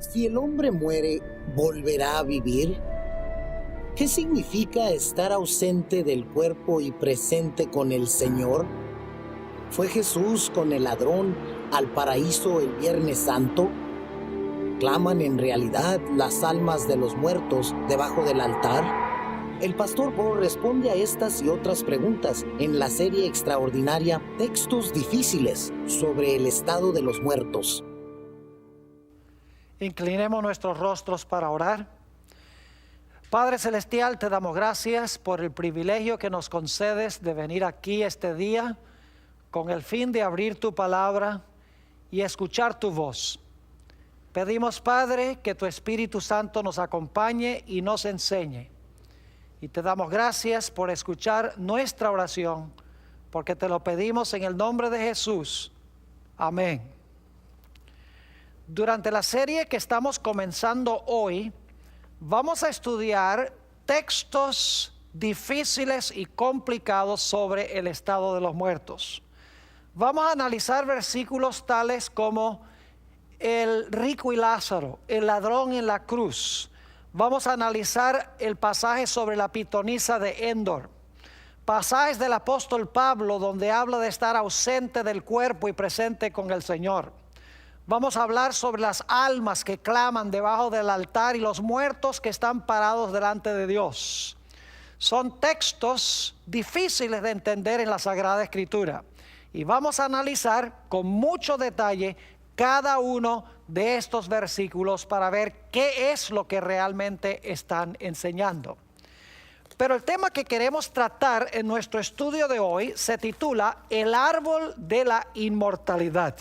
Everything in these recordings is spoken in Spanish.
Si el hombre muere, ¿volverá a vivir? ¿Qué significa estar ausente del cuerpo y presente con el Señor? ¿Fue Jesús con el ladrón al paraíso el Viernes Santo? ¿Claman en realidad las almas de los muertos debajo del altar? El pastor Bo responde a estas y otras preguntas en la serie extraordinaria Textos Difíciles sobre el estado de los muertos. Inclinemos nuestros rostros para orar. Padre Celestial, te damos gracias por el privilegio que nos concedes de venir aquí este día con el fin de abrir tu palabra y escuchar tu voz. Pedimos, Padre, que tu Espíritu Santo nos acompañe y nos enseñe. Y te damos gracias por escuchar nuestra oración, porque te lo pedimos en el nombre de Jesús. Amén. Durante la serie que estamos comenzando hoy, vamos a estudiar textos difíciles y complicados sobre el estado de los muertos. Vamos a analizar versículos tales como el rico y Lázaro, el ladrón en la cruz. Vamos a analizar el pasaje sobre la pitonisa de Endor, pasajes del apóstol Pablo donde habla de estar ausente del cuerpo y presente con el Señor. Vamos a hablar sobre las almas que claman debajo del altar y los muertos que están parados delante de Dios. Son textos difíciles de entender en la Sagrada Escritura y vamos a analizar con mucho detalle cada uno de estos versículos para ver qué es lo que realmente están enseñando. Pero el tema que queremos tratar en nuestro estudio de hoy se titula El árbol de la inmortalidad.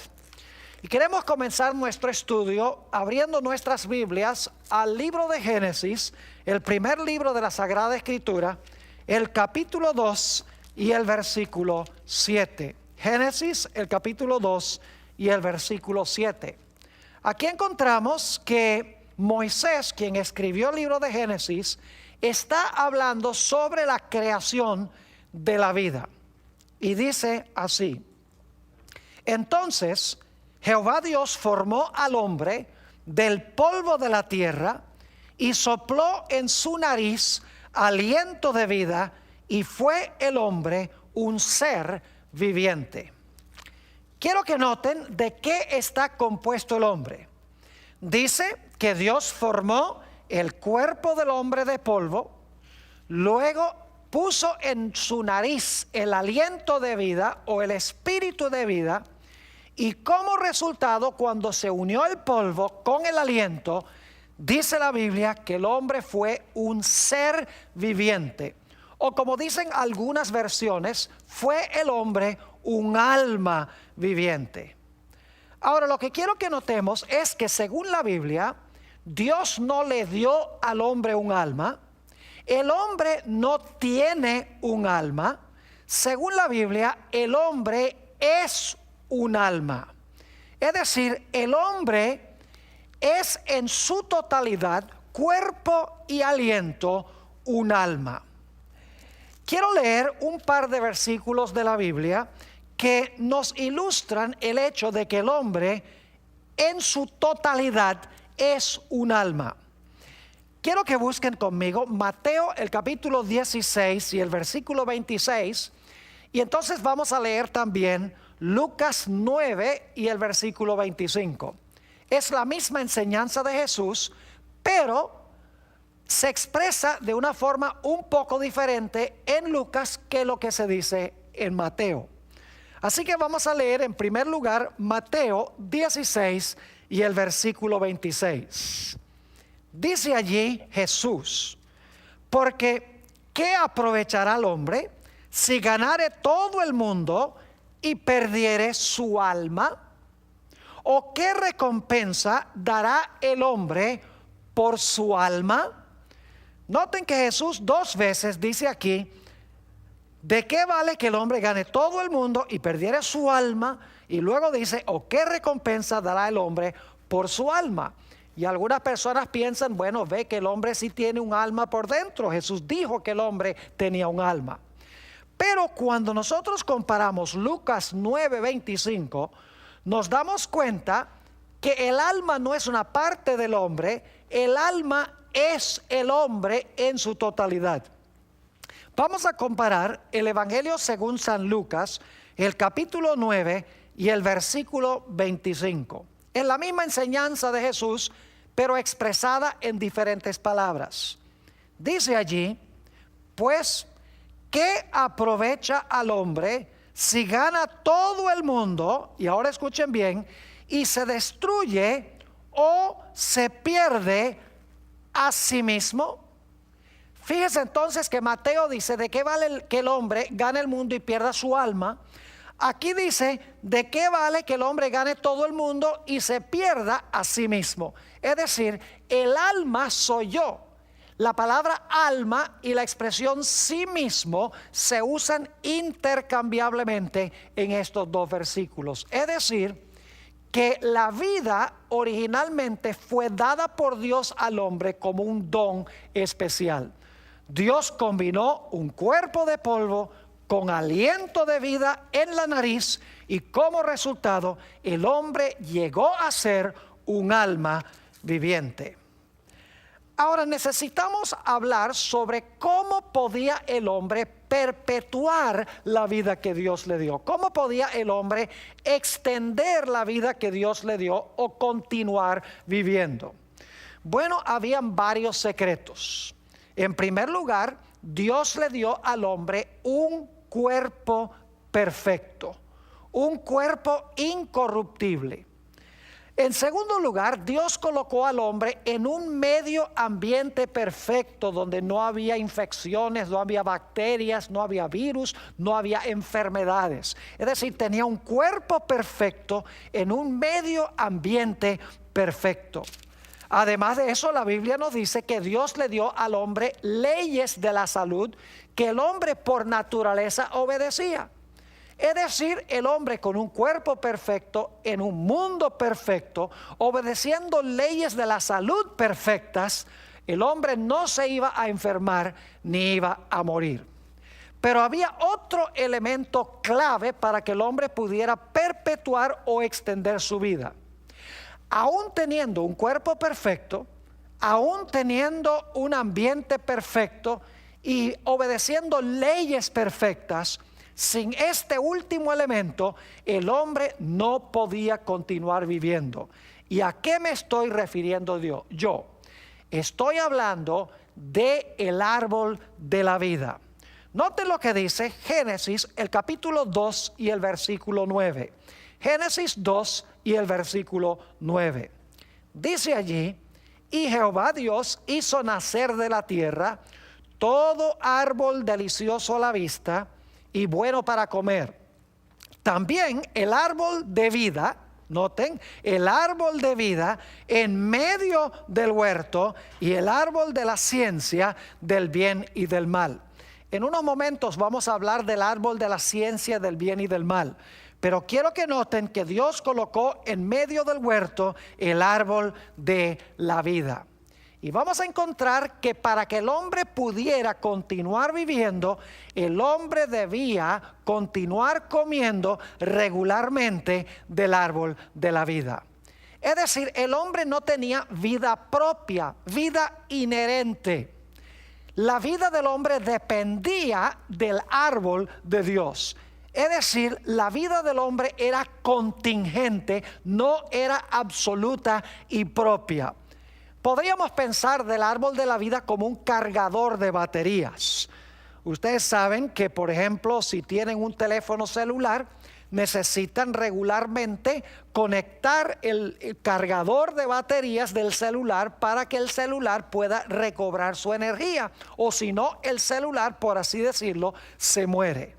Y queremos comenzar nuestro estudio abriendo nuestras Biblias al libro de Génesis, el primer libro de la Sagrada Escritura, el capítulo 2 y el versículo 7. Génesis, el capítulo 2 y el versículo 7. Aquí encontramos que Moisés, quien escribió el libro de Génesis, está hablando sobre la creación de la vida. Y dice así: Entonces Jehová Dios formó al hombre del polvo de la tierra y sopló en su nariz aliento de vida, y fue el hombre un ser viviente. Quiero que noten de qué está compuesto el hombre. Dice que Dios formó el cuerpo del hombre de polvo, luego puso en su nariz el aliento de vida o el espíritu de vida, y como resultado, cuando se unió el polvo con el aliento, dice la Biblia que el hombre fue un ser viviente. O como dicen algunas versiones, fue el hombre un alma viviente. Ahora, lo que quiero que notemos es que según la Biblia, Dios no le dio al hombre un alma. El hombre no tiene un alma. Según la Biblia, el hombre es un alma. Es decir, el hombre es en su totalidad, cuerpo y aliento, un alma. Quiero leer un par de versículos de la Biblia que nos ilustran el hecho de que el hombre en su totalidad es un alma. Quiero que busquen conmigo Mateo el capítulo 16 y el versículo 26, y entonces vamos a leer también Lucas 9 y el versículo 25. Es la misma enseñanza de Jesús, pero se expresa de una forma un poco diferente en Lucas que lo que se dice en Mateo. Así que vamos a leer en primer lugar Mateo 16 y el versículo 26. Dice allí Jesús: porque ¿qué aprovechará el hombre si ganare todo el mundo y perdiere su alma? ¿O qué recompensa dará el hombre por su alma? Noten que Jesús dos veces dice aquí: ¿de qué vale que el hombre gane todo el mundo y perdiere su alma? Y luego dice: ¿o qué recompensa dará el hombre por su alma? Y algunas personas piensan, bueno, ve que el hombre sí tiene un alma por dentro. Jesús dijo que el hombre tenía un alma. Pero cuando nosotros comparamos Lucas 9:25, nos damos cuenta que el alma no es una parte del hombre, el alma es el hombre en su totalidad. Vamos a comparar el Evangelio según San Lucas, el capítulo 9 y el versículo 25. Es la misma enseñanza de Jesús, pero expresada en diferentes palabras. Dice allí, pues, ¿qué aprovecha al hombre si gana todo el mundo? Y ahora escuchen bien, y se destruye o se pierde a sí mismo. Fíjense entonces que Mateo dice, ¿de qué vale que el hombre gane el mundo y pierda su alma? Aquí dice, ¿de qué vale que el hombre gane todo el mundo y se pierda a sí mismo? Es decir, el alma soy yo. La palabra alma y la expresión sí mismo se usan intercambiablemente en estos dos versículos. Es decir, que la vida originalmente fue dada por Dios al hombre como un don especial. Dios combinó un cuerpo de polvo con aliento de vida en la nariz y como resultado el hombre llegó a ser un alma viviente. Ahora necesitamos hablar sobre cómo podía el hombre perpetuar la vida que Dios le dio. ¿Cómo podía el hombre extender la vida que Dios le dio o continuar viviendo? Bueno, habían varios secretos. En primer lugar, Dios le dio al hombre un cuerpo perfecto, un cuerpo incorruptible. En segundo lugar, Dios colocó al hombre en un medio ambiente perfecto donde no había infecciones, no había bacterias, no había virus, no había enfermedades. Es decir, tenía un cuerpo perfecto en un medio ambiente perfecto. Además de eso, la Biblia nos dice que Dios le dio al hombre leyes de la salud que el hombre por naturaleza obedecía. Es decir, el hombre con un cuerpo perfecto, en un mundo perfecto, obedeciendo leyes de la salud perfectas, el hombre no se iba a enfermar ni iba a morir. Pero había otro elemento clave para que el hombre pudiera perpetuar o extender su vida. Aún teniendo un cuerpo perfecto, aún teniendo un ambiente perfecto y obedeciendo leyes perfectas, sin este último elemento, el hombre no podía continuar viviendo. ¿Y a qué me estoy refiriendo yo? Estoy hablando del árbol de la vida. Noten lo que dice Génesis, el capítulo 2 y el versículo 9. Génesis 2 y el versículo 9. Dice allí, y Jehová Dios hizo nacer de la tierra todo árbol delicioso a la vista y bueno para comer. También el árbol de vida, noten, el árbol de vida en medio del huerto y el árbol de la ciencia del bien y del mal. En unos momentos vamos a hablar del árbol de la ciencia del bien y del mal. Pero quiero que noten que Dios colocó en medio del huerto el árbol de la vida. Y vamos a encontrar que para que el hombre pudiera continuar viviendo, el hombre debía continuar comiendo regularmente del árbol de la vida. Es decir, el hombre no tenía vida propia, vida inherente. La vida del hombre dependía del árbol de Dios. Es decir, la vida del hombre era contingente, no era absoluta y propia. Podríamos pensar del árbol de la vida como un cargador de baterías. Ustedes saben que, por ejemplo, si tienen un teléfono celular, necesitan regularmente conectar el cargador de baterías del celular para que el celular pueda recobrar su energía. O si no, el celular, por así decirlo, se muere.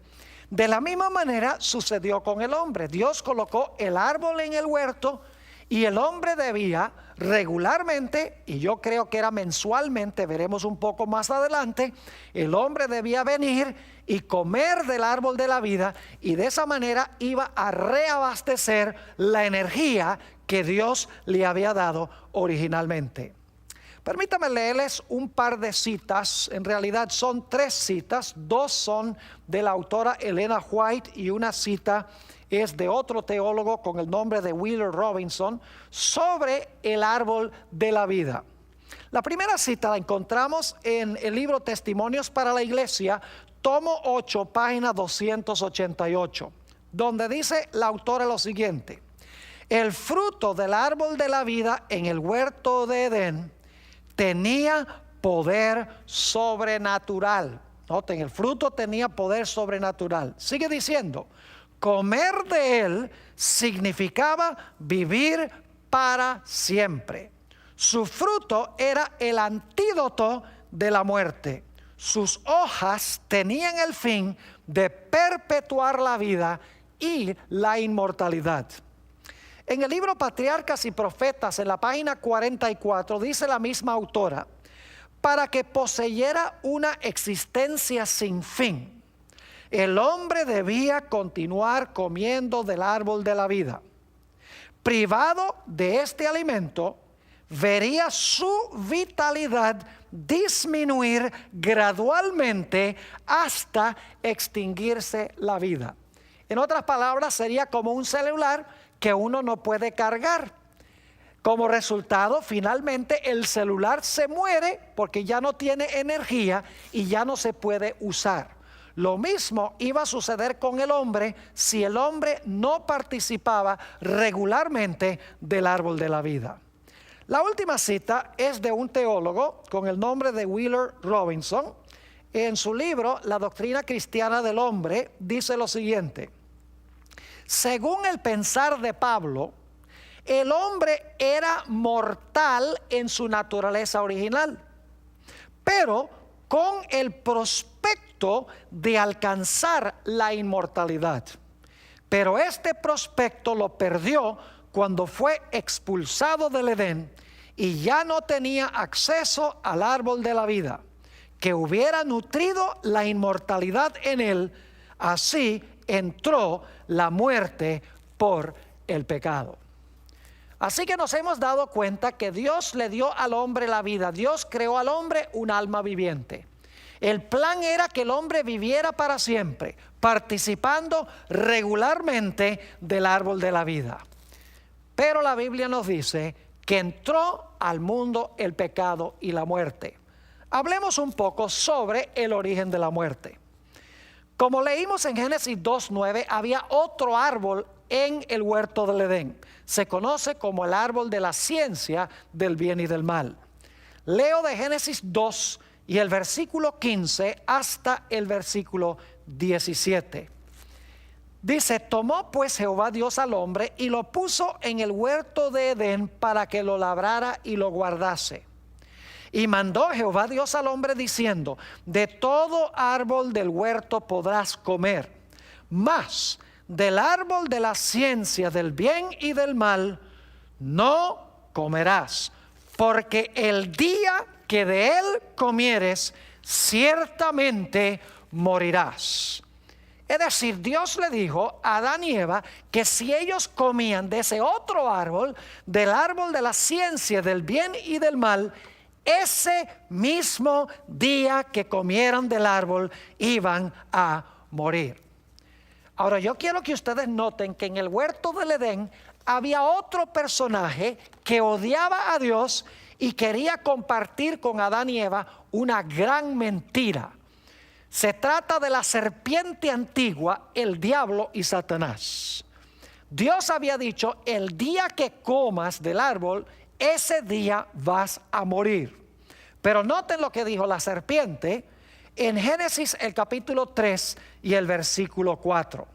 De la misma manera sucedió con el hombre. Dios colocó el árbol en el huerto y el hombre debía regularmente, y yo creo que era mensualmente, veremos un poco más adelante, el hombre debía venir y comer del árbol de la vida y de esa manera iba a reabastecer la energía que Dios le había dado originalmente. Permítame leerles un par de citas, en realidad son 3 citas, 2 son de la autora Elena White y una cita es de otro teólogo con el nombre de Wheeler Robinson sobre el árbol de la vida. La primera cita la encontramos en el libro Testimonios para la Iglesia, tomo 8, página 288, donde dice la autora lo siguiente: el fruto del árbol de la vida en el huerto de Edén tenía poder sobrenatural. Noten, el fruto tenía poder sobrenatural. Sigue diciendo, comer de él significaba vivir para siempre. Su fruto era el antídoto de la muerte. Sus hojas tenían el fin de perpetuar la vida y la inmortalidad. En el libro Patriarcas y Profetas, en la página 44, dice la misma autora: para que poseyera una existencia sin fin, el hombre debía continuar comiendo del árbol de la vida. Privado de este alimento, vería su vitalidad disminuir gradualmente hasta extinguirse la vida. En otras palabras, sería como un celular que uno no puede cargar. Como resultado, finalmente el celular se muere porque ya no tiene energía y ya no se puede usar. Lo mismo iba a suceder con el hombre si el hombre no participaba regularmente del árbol de la vida. La última cita es de un teólogo con el nombre de Wheeler Robinson. En su libro La doctrina cristiana del hombre dice lo siguiente: según el pensar de Pablo, el hombre era mortal en su naturaleza original, pero con el prospecto de alcanzar la inmortalidad. Pero este prospecto lo perdió cuando fue expulsado del Edén y ya no tenía acceso al árbol de la vida, que hubiera nutrido la inmortalidad en él. Así entró la muerte por el pecado. Así que nos hemos dado cuenta que Dios le dio al hombre la vida. Dios creó al hombre un alma viviente. El plan era que el hombre viviera para siempre, participando regularmente del árbol de la vida. Pero la Biblia nos dice que entró al mundo el pecado y la muerte. Hablemos un poco sobre el origen de la muerte. Como leímos en Génesis 2:9, había otro árbol en el huerto del Edén. Se conoce como el árbol de la ciencia del bien y del mal. Leo de Génesis 2 y el versículo 15 hasta el versículo 17. Dice: tomó pues Jehová Dios al hombre y lo puso en el huerto de Edén para que lo labrara y lo guardase. Y mandó Jehová Dios al hombre diciendo: de todo árbol del huerto podrás comer, mas del árbol de la ciencia del bien y del mal no comerás, porque el día que de él comieres, ciertamente morirás. Es decir, Dios le dijo a Adán y Eva que si ellos comían de ese otro árbol, del árbol de la ciencia del bien y del mal, ese mismo día que comieran del árbol iban a morir. Ahora yo quiero que ustedes noten que en el huerto del Edén había otro personaje que odiaba a Dios y quería compartir con Adán y Eva una gran mentira. Se trata de la serpiente antigua, el diablo y Satanás. Dios había dicho: el día que comas del árbol, ese día vas a morir. Pero noten lo que dijo la serpiente en Génesis el capítulo 3 y el versículo 4.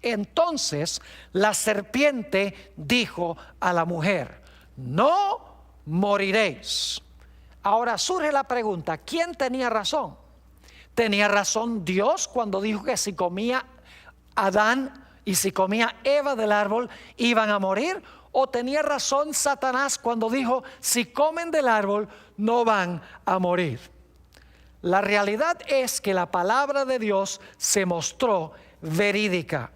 Entonces la serpiente dijo a la mujer: no moriréis. Ahora surge la pregunta: ¿quién tenía razón? ¿Tenía razón Dios cuando dijo que si comía Adán y si comía Eva del árbol iban a morir? ¿O tenía razón Satanás cuando dijo: si comen del árbol no van a morir? La realidad es que la palabra de Dios se mostró verídica.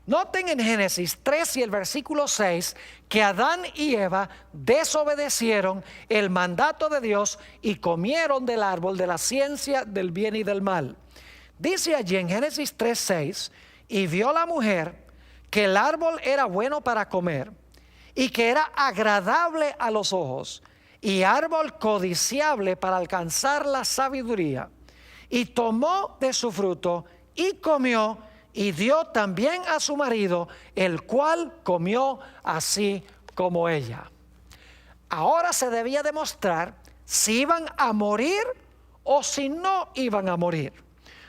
Noten en Génesis 3 y el versículo 6 que Adán y Eva desobedecieron el mandato de Dios y comieron del árbol de la ciencia del bien y del mal. Dice allí en Génesis 3:6: y vio la mujer que el árbol era bueno para comer y que era agradable a los ojos y árbol codiciable para alcanzar la sabiduría, y tomó de su fruto y comió y dio también a su marido, el cual comió así como ella. Ahora se debía demostrar si iban a morir o si no iban a morir.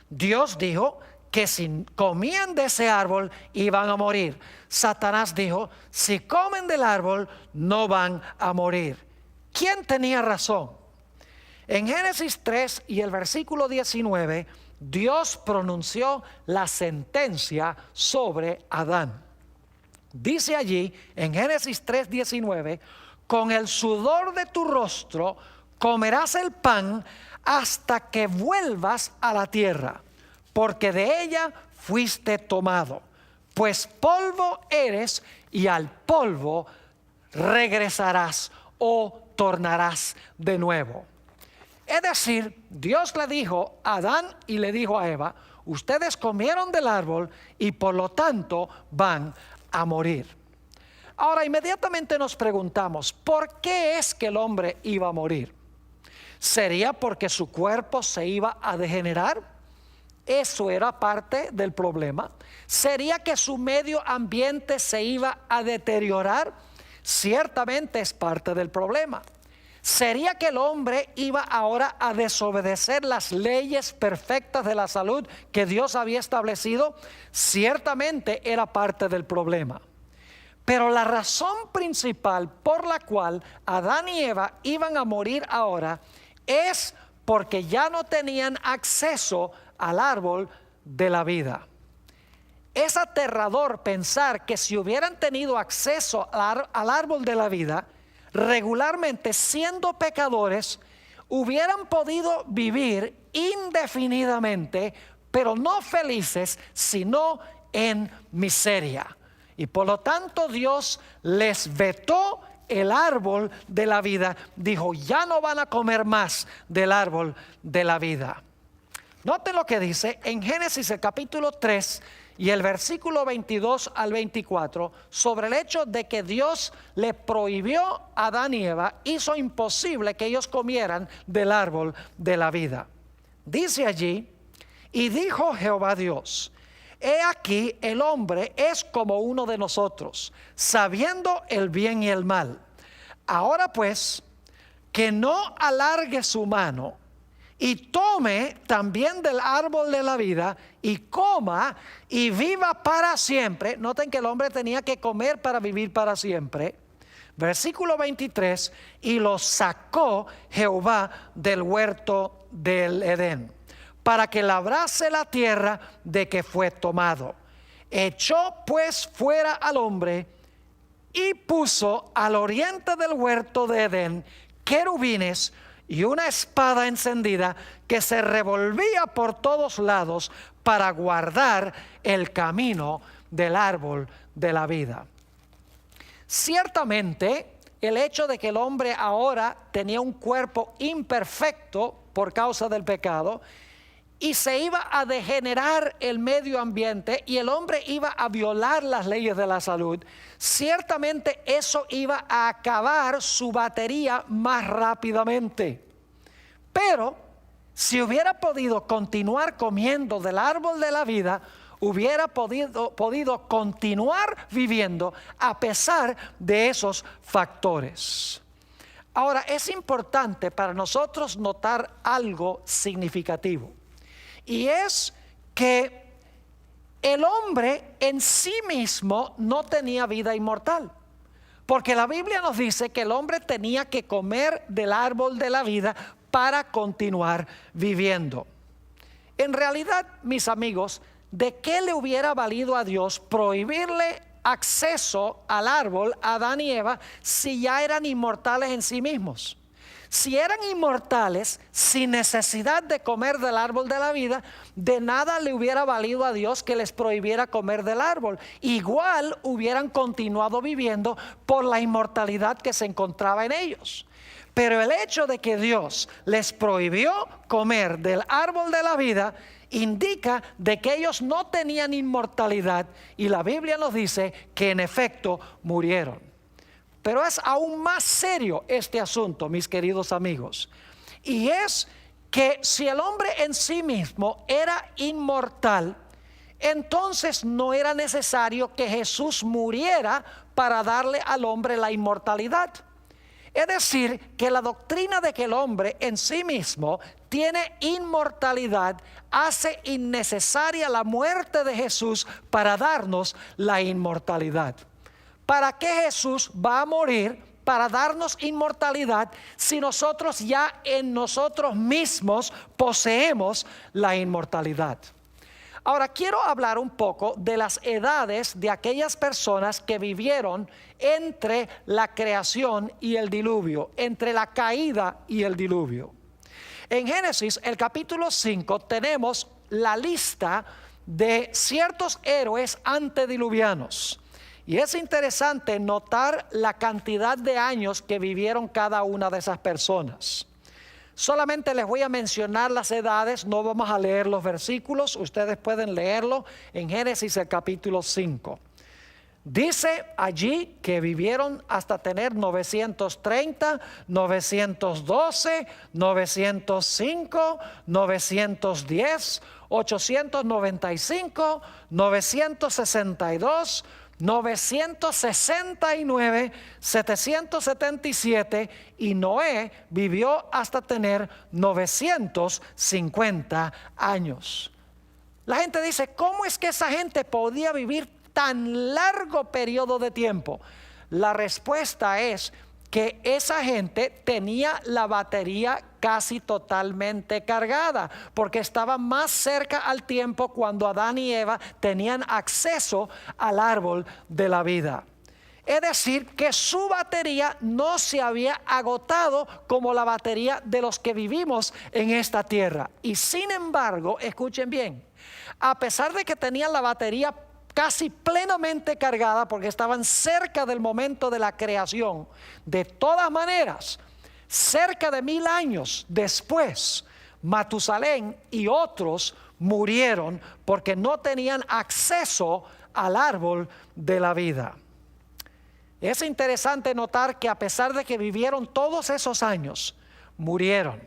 Dios dijo que si comían de ese árbol iban a morir. Satanás dijo, si comen del árbol no van a morir. ¿Quién tenía razón? En Génesis 3 y el versículo 19, Dios pronunció la sentencia sobre Adán. Dice allí en Génesis 3:19, con el sudor de tu rostro comerás el pan hasta que vuelvas a la tierra, porque de ella fuiste tomado, pues polvo eres y al polvo regresarás o tornarás de nuevo. Es decir, Dios le dijo a Adán y le dijo a Eva, ustedes comieron del árbol y por lo tanto van a morir. Ahora inmediatamente nos preguntamos, ¿por qué es que el hombre iba a morir? ¿Sería porque su cuerpo se iba a degenerar? Eso era parte del problema. ¿Sería que su medio ambiente se iba a deteriorar? Ciertamente es parte del problema. ¿Sería que el hombre iba ahora a desobedecer las leyes perfectas de la salud que Dios había establecido? Ciertamente era parte del problema. Pero la razón principal por la cual Adán y Eva iban a morir ahora es porque ya no tenían acceso al árbol de la vida. Es aterrador pensar que si hubieran tenido acceso al árbol de la vida, regularmente siendo pecadores, hubieran podido vivir indefinidamente, pero no felices, sino en miseria. Y por lo tanto Dios les vetó el árbol de la vida. Dijo, ya no van a comer más del árbol de la vida. Noten lo que dice en Génesis el capítulo 3 y el versículo 22 al 24 sobre el hecho de que Dios le prohibió a Adán y Eva, hizo imposible que ellos comieran del árbol de la vida. Dice allí, y dijo Jehová Dios, he aquí el hombre es como uno de nosotros, sabiendo el bien y el mal. Ahora pues, que no alargue su mano y tome también del árbol de la vida y coma y viva para siempre. Noten que el hombre tenía que comer para vivir para siempre. Versículo 23, y lo sacó Jehová del huerto del Edén, para que labrase la tierra de que fue tomado. Echó pues fuera al hombre y puso al oriente del huerto de Edén querubines y una espada encendida que se revolvía por todos lados para guardar el camino del árbol de la vida. Ciertamente, el hecho de que el hombre ahora tenía un cuerpo imperfecto por causa del pecado y se iba a degenerar el medio ambiente y el hombre iba a violar las leyes de la salud, ciertamente eso iba a acabar su batería más rápidamente. Pero si hubiera podido continuar comiendo del árbol de la vida, hubiera podido continuar viviendo a pesar de esos factores. Ahora, es importante para nosotros notar algo significativo. Y es que el hombre en sí mismo no tenía vida inmortal. Porque la Biblia nos dice que el hombre tenía que comer del árbol de la vida para continuar viviendo. En realidad, mis amigos, ¿de qué le hubiera valido a Dios prohibirle acceso al árbol a Adán y Eva si ya eran inmortales en sí mismos? Si eran inmortales, sin necesidad de comer del árbol de la vida, de nada le hubiera valido a Dios que les prohibiera comer del árbol. Igual hubieran continuado viviendo por la inmortalidad que se encontraba en ellos. Pero el hecho de que Dios les prohibió comer del árbol de la vida indica de que ellos no tenían inmortalidad, y la Biblia nos dice que en efecto murieron. Pero es aún más serio este asunto, mis queridos amigos, y es que si el hombre en sí mismo era inmortal, entonces no era necesario que Jesús muriera para darle al hombre la inmortalidad. Es decir, que la doctrina de que el hombre en sí mismo tiene inmortalidad hace innecesaria la muerte de Jesús para darnos la inmortalidad. ¿Para qué Jesús va a morir para darnos inmortalidad si nosotros ya en nosotros mismos poseemos la inmortalidad? Ahora quiero hablar un poco de las edades de aquellas personas que vivieron entre la creación y el diluvio, entre la caída y el diluvio. En Génesis, el capítulo 5, tenemos la lista de ciertos héroes antediluvianos. Y es interesante notar la cantidad de años que vivieron cada una de esas personas. Solamente les voy a mencionar las edades, no vamos a leer los versículos, ustedes pueden leerlo en Génesis el capítulo 5. Dice allí que vivieron hasta tener 930, 912, 905, 910, 895, 962, 969, 777, y Noé vivió hasta tener 950 años. La gente dice, ¿cómo es que esa gente podía vivir tan largo periodo de tiempo? La respuesta es que esa gente tenía la batería casi totalmente cargada, porque estaba más cerca al tiempo cuando Adán y Eva tenían acceso al árbol de la vida. Es decir, que su batería no se había agotado como la batería de los que vivimos en esta tierra. Y sin embargo, escuchen bien, a pesar de que tenían la batería casi plenamente cargada porque estaban cerca del momento de la creación, de todas maneras, cerca de 1000 años después, Matusalén y otros murieron porque no tenían acceso al árbol de la vida. Es interesante notar que a pesar de que vivieron todos esos años, murieron.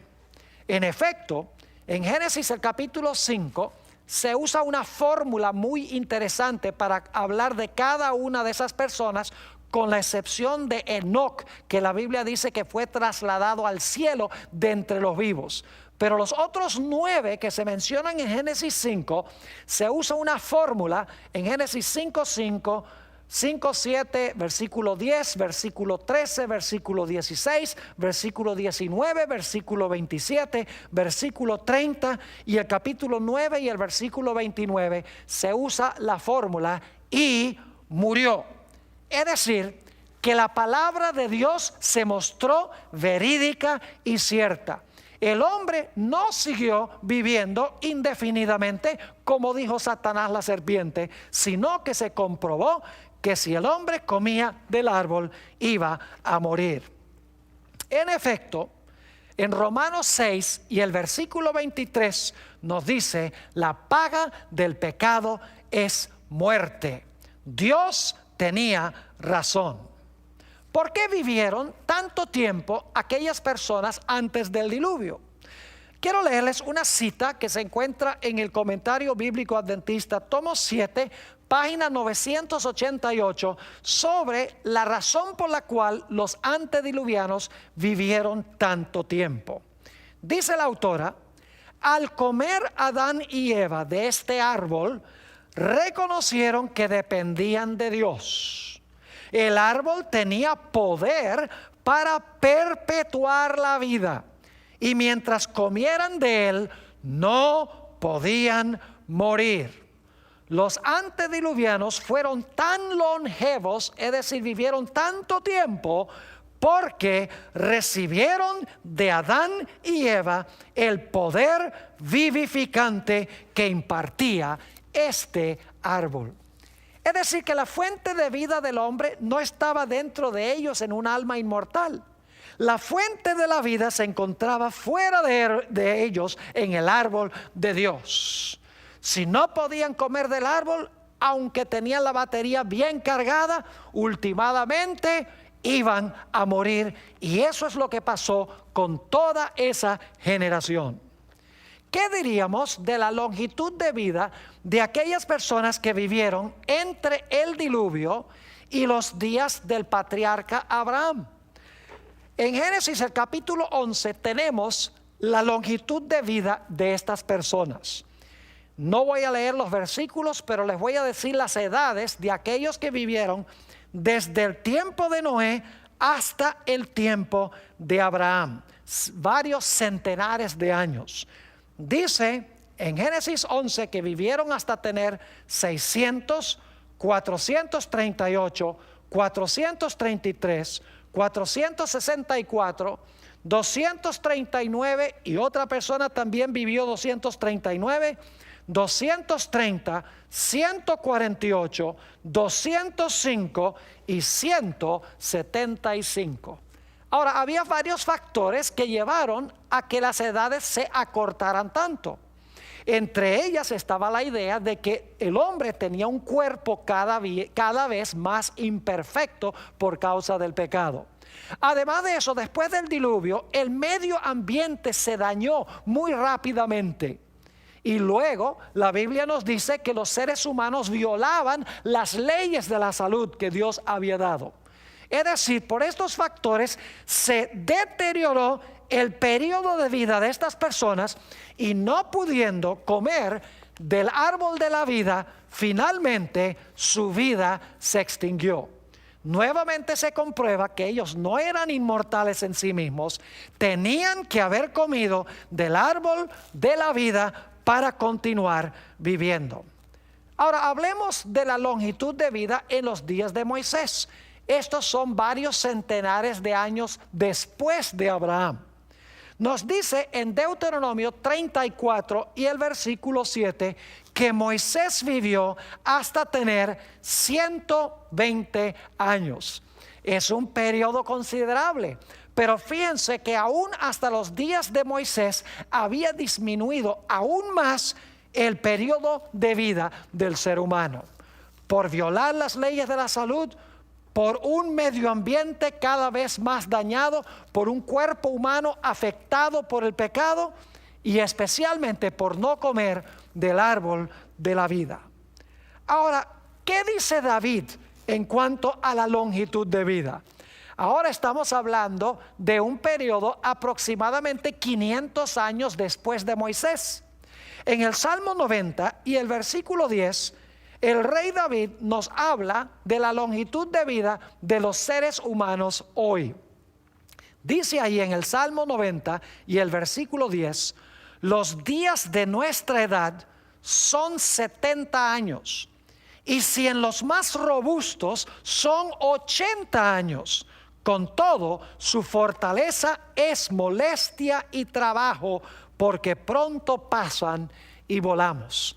En efecto, en Génesis el capítulo 5, se usa una fórmula muy interesante para hablar de cada una de esas personas, con la excepción de Enoc, que la Biblia dice que fue trasladado al cielo de entre los vivos. Pero los otros 9 que se mencionan en Génesis 5, se usa una fórmula en Génesis 5:5, 5:7, versículo 10, versículo 13, versículo 16, versículo 19, versículo 27, versículo 30, y el capítulo 9 y el versículo 29 se usa la fórmula y murió. Es decir, que la palabra de Dios se mostró verídica y cierta. El hombre no siguió viviendo indefinidamente, como dijo Satanás la serpiente, sino que se comprobó que si el hombre comía del árbol iba a morir. En efecto, en Romanos 6 y el versículo 23 nos dice: la paga del pecado es muerte. Dios tenía razón. ¿Por qué vivieron tanto tiempo aquellas personas antes del diluvio? Quiero leerles una cita que se encuentra en el Comentario Bíblico Adventista, tomo 7, página 988, sobre la razón por la cual los antediluvianos vivieron tanto tiempo. Dice la autora: al comer Adán y Eva de este árbol, reconocieron que dependían de Dios. El árbol tenía poder para perpetuar la vida, y mientras comieran de él, no podían morir. Los antediluvianos fueron tan longevos, es decir, vivieron tanto tiempo porque recibieron de Adán y Eva el poder vivificante que impartía este árbol. Es decir, que la fuente de vida del hombre no estaba dentro de ellos en un alma inmortal. La fuente de la vida se encontraba fuera de ellos en el árbol de Dios. Si no podían comer del árbol, aunque tenían la batería bien cargada, últimamente iban a morir. Y eso es lo que pasó con toda esa generación. ¿Qué diríamos de la longitud de vida de aquellas personas que vivieron entre el diluvio y los días del patriarca Abraham? En Génesis el capítulo 11 tenemos la longitud de vida de estas personas. No voy a leer los versículos, pero les voy a decir las edades de aquellos que vivieron desde el tiempo de Noé hasta el tiempo de Abraham. Varios centenares de años. Dice en Génesis 11 que vivieron hasta tener 600, 438, 433, 464, 239 y otra persona también vivió 239, 230, 148, 205 y 175. Ahora, había varios factores que llevaron a que las edades se acortaran tanto. Entre ellas estaba la idea de que el hombre tenía un cuerpo cada vez más imperfecto por causa del pecado. Además de eso, después del diluvio, el medio ambiente se dañó muy rápidamente. Y luego la Biblia nos dice que los seres humanos violaban las leyes de la salud que Dios había dado. Es decir, por estos factores se deterioró el periodo de vida de estas personas y no pudiendo comer del árbol de la vida, finalmente su vida se extinguió. Nuevamente se comprueba que ellos no eran inmortales en sí mismos, tenían que haber comido del árbol de la vida para continuar viviendo. Ahora hablemos de la longitud de vida en los días de Moisés. Estos son varios centenares de años después de Abraham. Nos dice en Deuteronomio 34 y el versículo 7 que Moisés vivió hasta tener 120 años. Es un periodo considerable, pero fíjense que aún hasta los días de Moisés había disminuido aún más el periodo de vida del ser humano. Por violar las leyes de la salud, por un medio ambiente cada vez más dañado, por un cuerpo humano afectado por el pecado y especialmente por no comer del árbol de la vida. Ahora, ¿qué dice David en cuanto a la longitud de vida? Ahora estamos hablando de un periodo aproximadamente 500 años después de Moisés. En el Salmo 90 y el versículo 10, el rey David nos habla de la longitud de vida de los seres humanos hoy. Dice ahí en el Salmo 90 y el versículo 10, los días de nuestra edad son 70 años, y si en los más robustos son 80 años, con todo su fortaleza es molestia y trabajo, porque pronto pasan y volamos.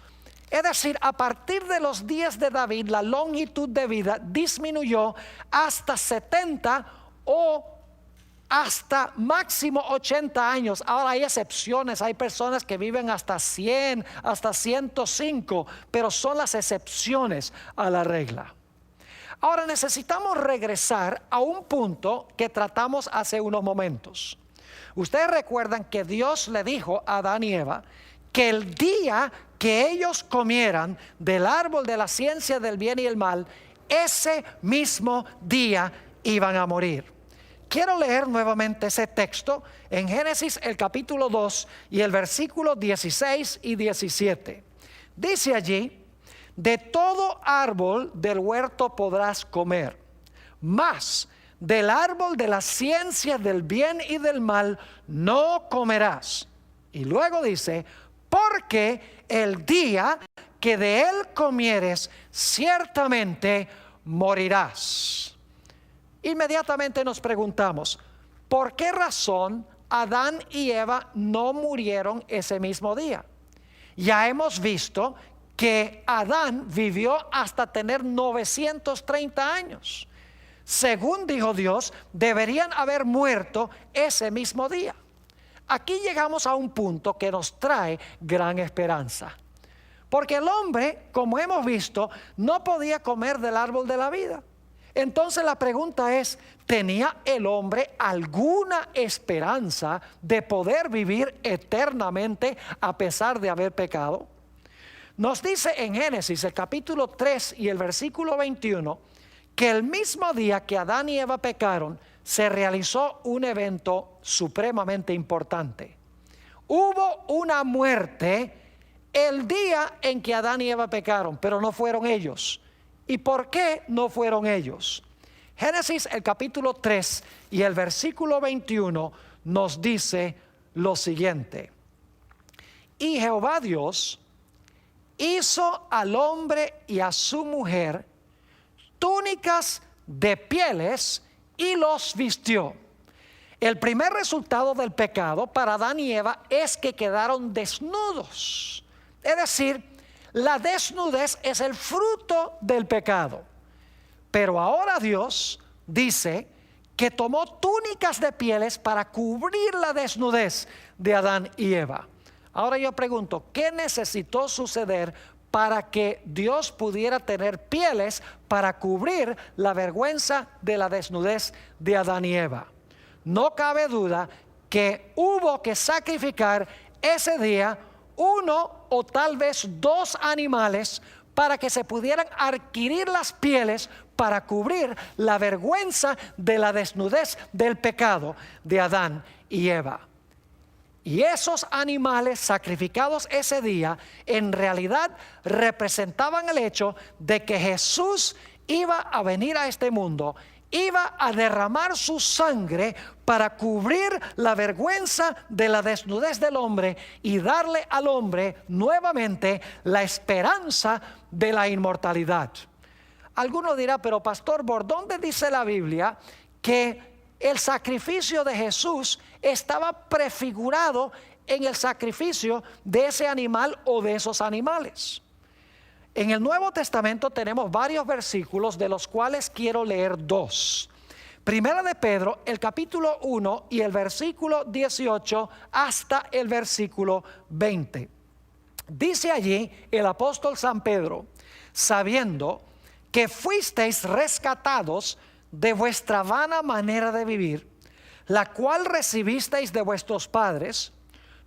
Es decir, a partir de los días de David, la longitud de vida disminuyó hasta 70 o hasta máximo 80 años. Ahora hay excepciones, hay personas que viven hasta 100, hasta 105, pero son las excepciones a la regla. Ahora necesitamos regresar a un punto que tratamos hace unos momentos. Ustedes recuerdan que Dios le dijo a Adán y Eva que el día que ellos comieran del árbol de la ciencia del bien y el mal, ese mismo día iban a morir. Quiero leer nuevamente ese texto en Génesis el capítulo 2 y el versículo 16 y 17. Dice allí: de todo árbol del huerto podrás comer, mas del árbol de la ciencia del bien y del mal no comerás. Y luego dice: porque el día que de él comieres, ciertamente morirás. inmediatamente nos preguntamos, ¿por qué razón Adán y Eva no murieron ese mismo día? Ya hemos visto que Adán vivió hasta tener 930 años. Según dijo Dios, deberían haber muerto ese mismo día. Aquí llegamos a un punto que nos trae gran esperanza. Porque el hombre, como hemos visto, no podía comer del árbol de la vida. Entonces la pregunta es, ¿tenía el hombre alguna esperanza de poder vivir eternamente a pesar de haber pecado? Nos dice en Génesis el capítulo 3 y el versículo 21 que el mismo día que Adán y Eva pecaron se realizó un evento supremamente importante. Hubo una muerte el día en que Adán y Eva pecaron, pero no fueron ellos. ¿Y por qué no fueron ellos? Génesis el capítulo 3 y el versículo 21 nos dice lo siguiente. Y Jehová Dios hizo al hombre y a su mujer túnicas de pieles y los vistió. El primer resultado del pecado para Adán y Eva es que quedaron desnudos. Es decir, la desnudez es el fruto del pecado. Pero ahora Dios dice que tomó túnicas de pieles para cubrir la desnudez de Adán y Eva. Ahora yo pregunto, ¿qué necesitó suceder para que Dios pudiera tener pieles para cubrir la vergüenza de la desnudez de Adán y Eva? No cabe duda que hubo que sacrificar ese día uno o tal vez dos animales para que se pudieran adquirir las pieles para cubrir la vergüenza de la desnudez del pecado de Adán y Eva. Y esos animales sacrificados ese día en realidad representaban el hecho de que Jesús iba a venir a este mundo, iba a derramar su sangre para cubrir la vergüenza de la desnudez del hombre y darle al hombre nuevamente la esperanza de la inmortalidad. Alguno dirá, pero pastor, ¿por dónde dice la Biblia que el sacrificio de Jesús estaba prefigurado en el sacrificio de ese animal o de esos animales? En el Nuevo Testamento tenemos varios versículos de los cuales quiero leer dos. Primera de Pedro, el capítulo 1 y el versículo 18 hasta el versículo 20. Dice allí el apóstol San Pedro, sabiendo que fuisteis rescatados de vuestra vana manera de vivir, la cual recibisteis de vuestros padres,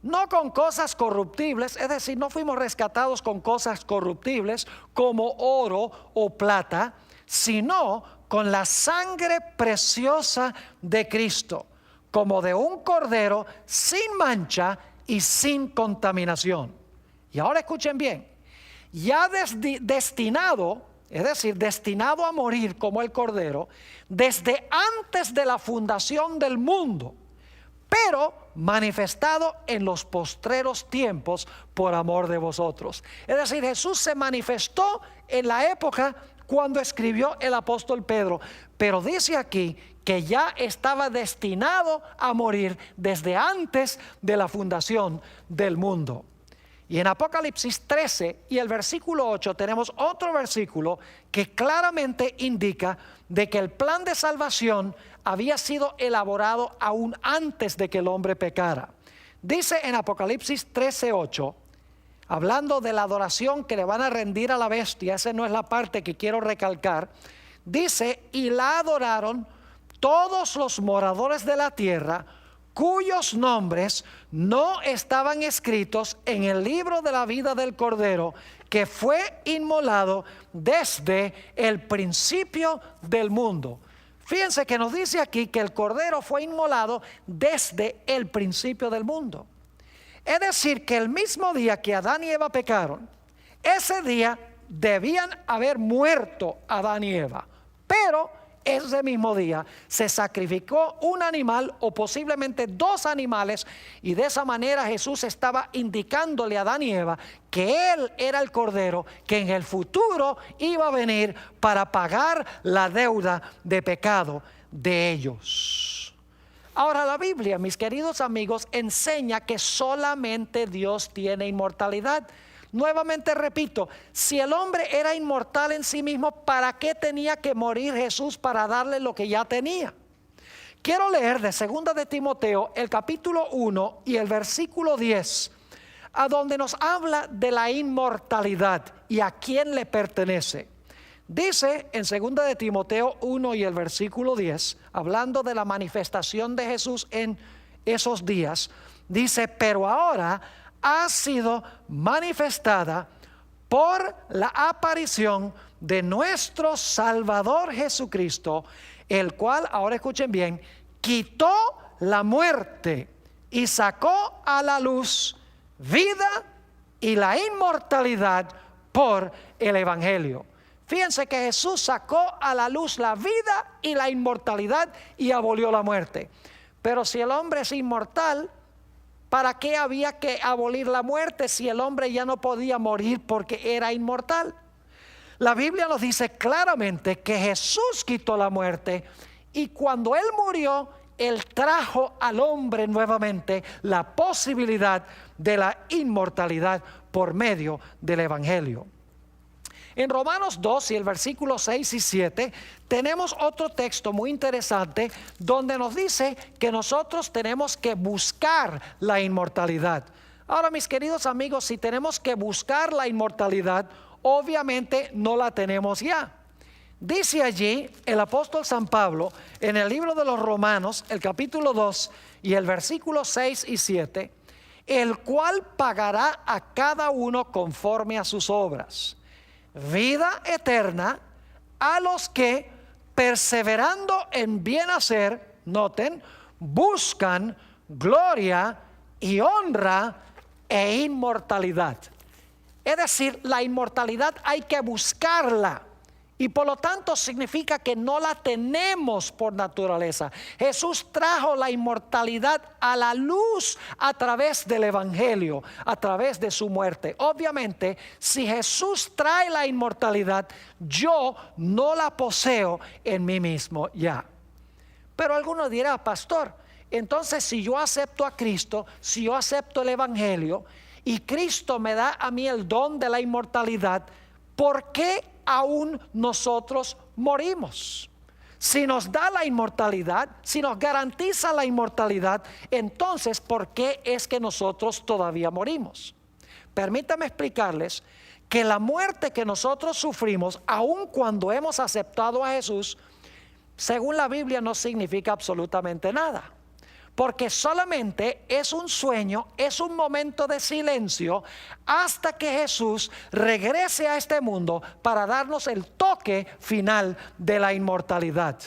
no con cosas corruptibles, es decir, no fuimos rescatados con cosas corruptibles como oro o plata, sino con la sangre preciosa de Cristo, como de un cordero sin mancha y sin contaminación. Y ahora escuchen bien, ya destinado, es decir, destinado a morir como el cordero, desde antes de la fundación del mundo, pero manifestado en los postreros tiempos por amor de vosotros. Es decir, Jesús se manifestó en la época cuando escribió el apóstol Pedro, pero dice aquí que ya estaba destinado a morir desde antes de la fundación del mundo. Y en Apocalipsis 13 y el versículo 8 tenemos otro versículo que claramente indica de que el plan de salvación había sido elaborado aún antes de que el hombre pecara. Dice en Apocalipsis 13:8, hablando de la adoración que le van a rendir a la bestia, esa no es la parte que quiero recalcar, dice, y la adoraron todos los moradores de la tierra, cuyos nombres no estaban escritos en el libro de la vida del Cordero, que fue inmolado desde el principio del mundo. Fíjense que nos dice aquí que el Cordero fue inmolado desde el principio del mundo. Es decir, que el mismo día que Adán y Eva pecaron, ese día debían haber muerto Adán y Eva, pero ese mismo día se sacrificó un animal o posiblemente dos animales, y de esa manera Jesús estaba indicándole a Adán y Eva que Él era el Cordero que en el futuro iba a venir para pagar la deuda de pecado de ellos. Ahora la Biblia, mis queridos amigos, enseña que solamente Dios tiene inmortalidad. Nuevamente repito, si el hombre era inmortal en sí mismo, ¿para qué tenía que morir Jesús para darle lo que ya tenía? Quiero leer de 2 de Timoteo el capítulo 1 y el versículo 10, a donde nos habla de la inmortalidad y a quién le pertenece. Dice en 2 de Timoteo 1 y el versículo 10, hablando de la manifestación de Jesús en esos días, dice: pero ahora ha sido manifestada por la aparición de nuestro Salvador Jesucristo, el cual, ahora escuchen bien, quitó la muerte y sacó a la luz vida y la inmortalidad por el Evangelio. Fíjense que Jesús sacó a la luz la vida y la inmortalidad y abolió la muerte. Pero si el hombre es inmortal, ¿para qué había que abolir la muerte si el hombre ya no podía morir porque era inmortal? La Biblia nos dice claramente que Jesús quitó la muerte y cuando Él murió, Él trajo al hombre nuevamente la posibilidad de la inmortalidad por medio del Evangelio. En Romanos 2 y el versículo 6 y 7 tenemos otro texto muy interesante donde nos dice que nosotros tenemos que buscar la inmortalidad. Ahora, mis queridos amigos, si tenemos que buscar la inmortalidad, obviamente no la tenemos ya. Dice allí el apóstol San Pablo en el libro de los Romanos, el capítulo 2 y el versículo 6 y 7, el cual pagará a cada uno conforme a sus obras. Vida eterna a los que, perseverando en bien hacer, noten, buscan gloria y honra e inmortalidad. Es decir, la inmortalidad hay que buscarla y por lo tanto significa que no la tenemos por naturaleza. Jesús trajo la inmortalidad a la luz a través del Evangelio, a través de su muerte. Obviamente, si Jesús trae la inmortalidad, yo no la poseo en mí mismo ya. Pero alguno dirá: pastor, entonces si yo acepto a Cristo, si yo acepto el Evangelio y Cristo me da a mí el don de la inmortalidad, ¿por qué aún nosotros morimos? Si nos da la inmortalidad, si nos garantiza la inmortalidad, entonces ¿por qué es que nosotros todavía morimos? Permítanme explicarles que la muerte que nosotros sufrimos, aun cuando hemos aceptado a Jesús, según la Biblia no significa absolutamente nada. Porque solamente es un sueño, es un momento de silencio hasta que Jesús regrese a este mundo para darnos el toque final de la inmortalidad.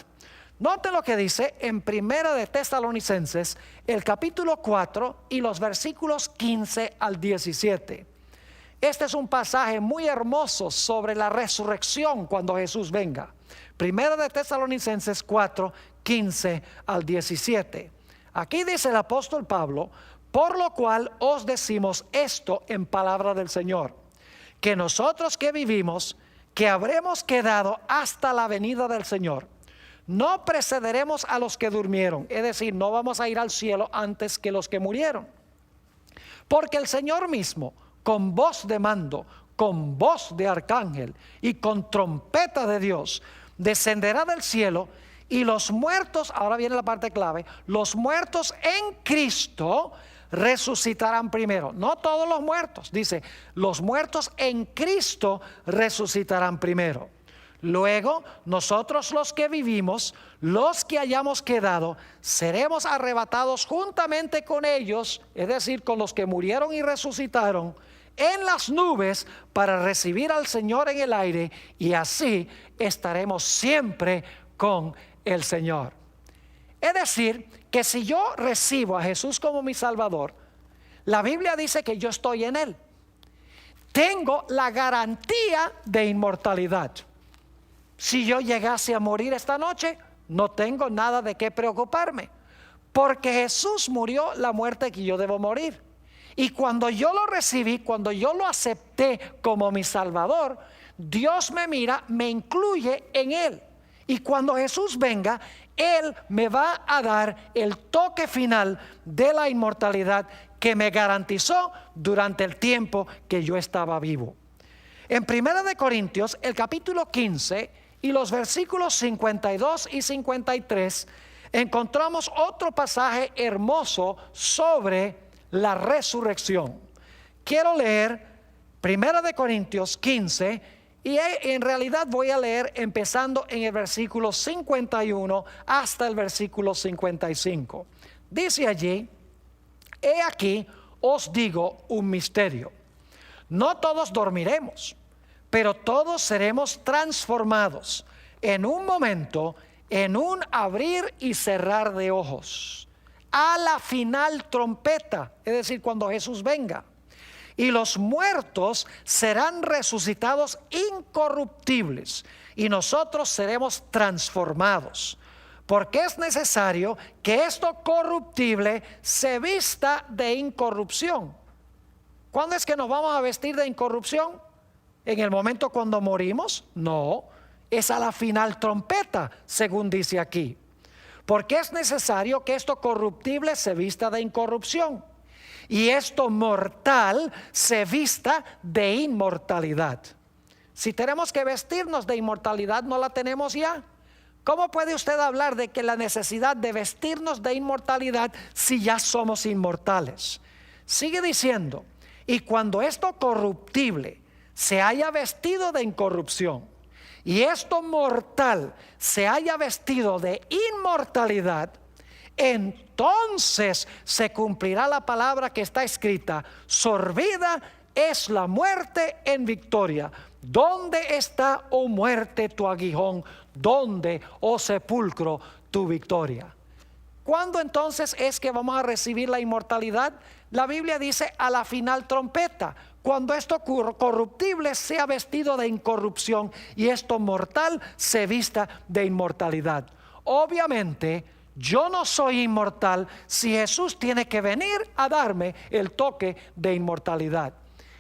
Note lo que dice en Primera de Tesalonicenses, el capítulo 4 y los versículos 15 al 17. Este es un pasaje muy hermoso sobre la resurrección cuando Jesús venga. Primera de Tesalonicenses 4, 15 al 17. Aquí dice el apóstol Pablo: por lo cual os decimos esto en palabra del Señor, que nosotros que vivimos, que habremos quedado hasta la venida del Señor, no precederemos a los que durmieron, es decir, no vamos a ir al cielo antes que los que murieron. Porque el Señor mismo, con voz de mando, con voz de arcángel y con trompeta de Dios, descenderá del cielo. Y los muertos, ahora viene la parte clave, los muertos en Cristo resucitarán primero. No todos los muertos, dice, los muertos en Cristo resucitarán primero. Luego, nosotros los que vivimos, los que hayamos quedado, seremos arrebatados juntamente con ellos, es decir, con los que murieron y resucitaron, en las nubes para recibir al Señor en el aire, y así estaremos siempre con el Señor. Es decir, que si yo recibo a Jesús como mi Salvador, la Biblia dice que yo estoy en Él. Tengo la garantía de inmortalidad. Si yo llegase a morir esta noche, no tengo nada de qué preocuparme, porque Jesús murió la muerte que yo debo morir. Y cuando yo lo recibí, cuando yo lo acepté como mi Salvador, Dios me mira, me incluye en Él. Y cuando Jesús venga, Él me va a dar el toque final de la inmortalidad que me garantizó durante el tiempo que yo estaba vivo. En 1 de Corintios, el capítulo 15 y los versículos 52 y 53, encontramos otro pasaje hermoso sobre la resurrección. Quiero leer 1 de Corintios 15 y en realidad voy a leer empezando en el versículo 51 hasta el versículo 55. Dice allí: he aquí os digo un misterio. No todos dormiremos, pero todos seremos transformados en un momento, en un abrir y cerrar de ojos, a la final trompeta, es decir, cuando Jesús venga. Y los muertos serán resucitados incorruptibles, y nosotros seremos transformados. Porque es necesario que esto corruptible se vista de incorrupción. ¿Cuándo es que nos vamos a vestir de incorrupción? ¿En el momento cuando morimos? No, es a la final trompeta, según dice aquí. Porque es necesario que esto corruptible se vista de incorrupción, y esto mortal se vista de inmortalidad. Si tenemos que vestirnos de inmortalidad, ¿no la tenemos ya? ¿Cómo puede usted hablar de que la necesidad de vestirnos de inmortalidad si ya somos inmortales? Sigue diciendo: y cuando esto corruptible se haya vestido de incorrupción, y esto mortal se haya vestido de inmortalidad, entonces se cumplirá la palabra que está escrita: sorbida es la muerte en victoria. ¿Dónde está, oh muerte, tu aguijón? ¿Dónde, oh sepulcro, tu victoria? ¿Cuándo entonces es que vamos a recibir la inmortalidad? La Biblia dice: a la final trompeta, cuando esto corruptible sea vestido de incorrupción y esto mortal se vista de inmortalidad. Obviamente yo no soy inmortal si Jesús tiene que venir a darme el toque de inmortalidad.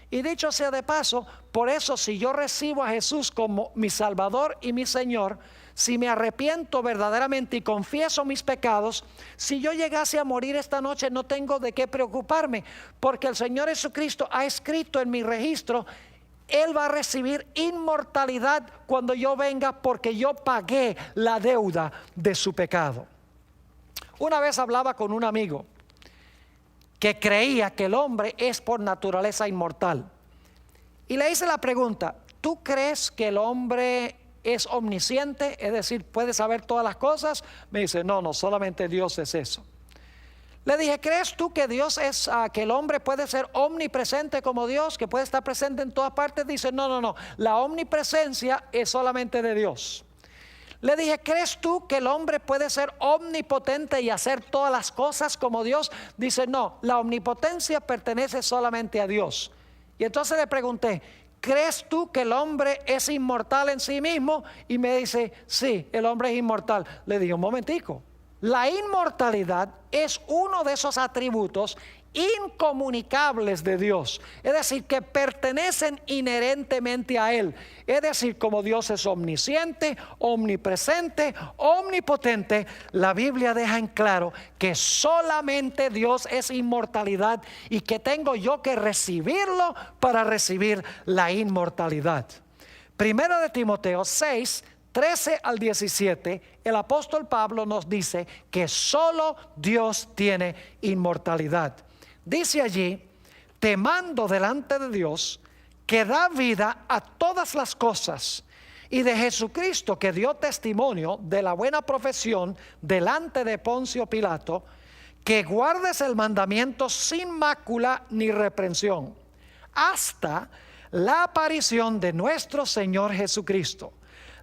Y dicho sea de paso, por eso si yo recibo a Jesús como mi Salvador y mi Señor, si me arrepiento verdaderamente y confieso mis pecados, si yo llegase a morir esta noche, no tengo de qué preocuparme, porque el Señor Jesucristo ha escrito en mi registro: Él va a recibir inmortalidad cuando yo venga, porque yo pagué la deuda de su pecado. Una vez hablaba con un amigo que creía que el hombre es por naturaleza inmortal, y le hice la pregunta: ¿tú crees que el hombre es omnisciente? Es decir, ¿puede saber todas las cosas? Me dice: no, solamente Dios es eso. Le dije: ¿crees tú que Dios es, que el hombre puede ser omnipresente como Dios, que puede estar presente en todas partes? Dice: no, la omnipresencia es solamente de Dios. Le dije: ¿crees tú que el hombre puede ser omnipotente y hacer todas las cosas como Dios? Dice: no, la omnipotencia pertenece solamente a Dios. Y entonces le pregunté: ¿crees tú que el hombre es inmortal en sí mismo? Y me dice: sí, el hombre es inmortal. Le dije: un momentico, la inmortalidad es uno de esos atributos incomunicables de Dios, es decir, que pertenecen inherentemente a Él. Es decir, como Dios es omnisciente, omnipresente, omnipotente, la Biblia deja en claro que solamente Dios es inmortalidad, y que tengo yo que recibirlo para recibir la inmortalidad. Primera de Timoteo 6, 13 al 17, el apóstol Pablo nos dice que solo Dios tiene inmortalidad. Dice allí: te mando delante de Dios, que da vida a todas las cosas, y de Jesucristo, que dio testimonio de la buena profesión delante de Poncio Pilato, que guardes el mandamiento sin mácula ni reprensión, hasta la aparición de nuestro Señor Jesucristo,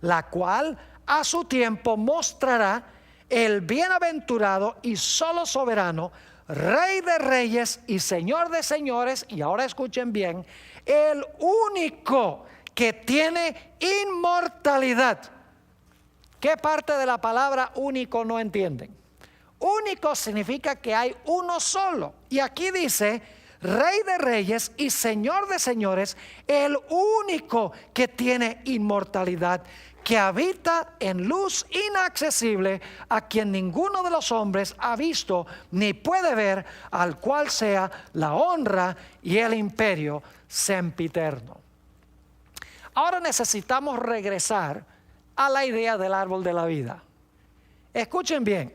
la cual a su tiempo mostrará el bienaventurado y solo soberano, Rey de reyes y Señor de señores. Y ahora escuchen bien: el único que tiene inmortalidad. ¿Qué parte de la palabra único no entienden? Único significa que hay uno solo, y aquí dice Rey de reyes y Señor de señores, el único que tiene inmortalidad. que habita en luz inaccesible, a quien ninguno de los hombres ha visto ni puede ver, al cual sea la honra y el imperio sempiterno. Ahora necesitamos regresar a la idea del árbol de la vida. Escuchen bien,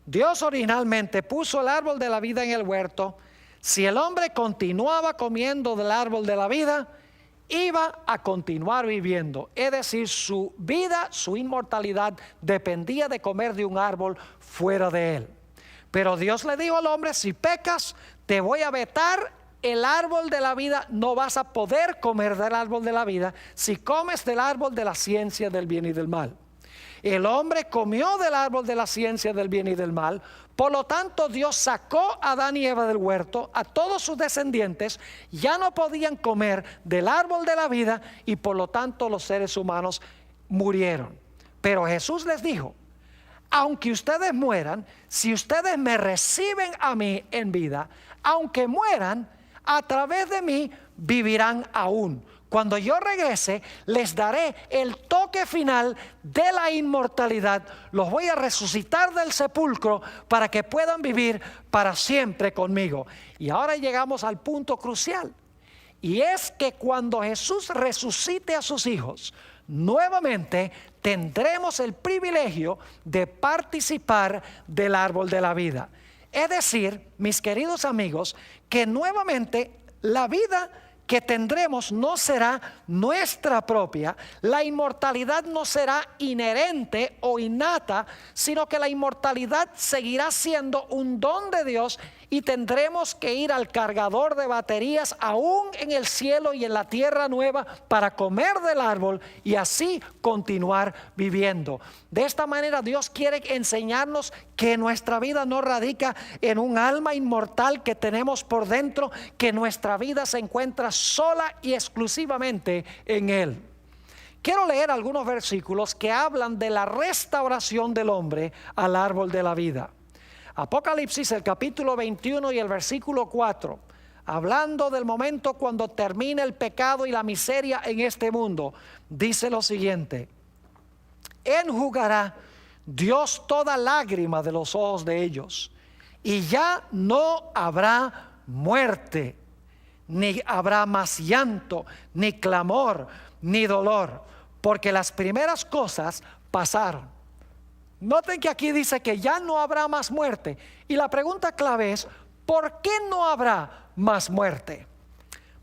Dios originalmente puso el árbol de la vida en el huerto. Si el hombre continuaba comiendo del árbol de la vida, iba a continuar viviendo. Es decir, su vida, su inmortalidad dependía de comer de un árbol fuera de él. Pero Dios le dijo al hombre: si pecas, te voy a vetar el árbol de la vida. No vas a poder comer del árbol de la vida si comes del árbol de la ciencia del bien y del mal. El hombre comió del árbol de la ciencia del bien y del mal. Por lo tanto, Dios sacó a Adán y Eva del huerto. A todos sus descendientes ya no podían comer del árbol de la vida, y por lo tanto los seres humanos murieron. Pero Jesús les dijo: aunque ustedes mueran, si ustedes me reciben a mí en vida, aunque mueran, a través de mí vivirán aún. Cuando yo regrese, les daré el toque final de la inmortalidad. Los voy a resucitar del sepulcro para que puedan vivir para siempre conmigo. Y ahora llegamos al punto crucial. Y es que cuando Jesús resucite a sus hijos, nuevamente tendremos el privilegio de participar del árbol de la vida. Es decir, mis queridos amigos, que nuevamente la vida que tendremos no será nuestra propia. La inmortalidad no será inherente o innata, sino que la inmortalidad seguirá siendo un don de Dios, y tendremos que ir al cargador de baterías aún en el cielo y en la tierra nueva para comer del árbol y así continuar viviendo. De esta manera Dios quiere enseñarnos que nuestra vida no radica en un alma inmortal que tenemos por dentro, que nuestra vida se encuentra sola y exclusivamente en Él. Quiero leer algunos versículos que hablan de la restauración del hombre al árbol de la vida. Apocalipsis, el capítulo 21 y el versículo 4, hablando del momento cuando termine el pecado y la miseria en este mundo, dice lo siguiente: enjugará Dios toda lágrima de los ojos de ellos, y ya no habrá muerte, ni habrá más llanto, ni clamor, ni dolor, porque las primeras cosas pasaron. Noten que aquí dice que ya no habrá más muerte. Y la pregunta clave es: ¿por qué no habrá más muerte?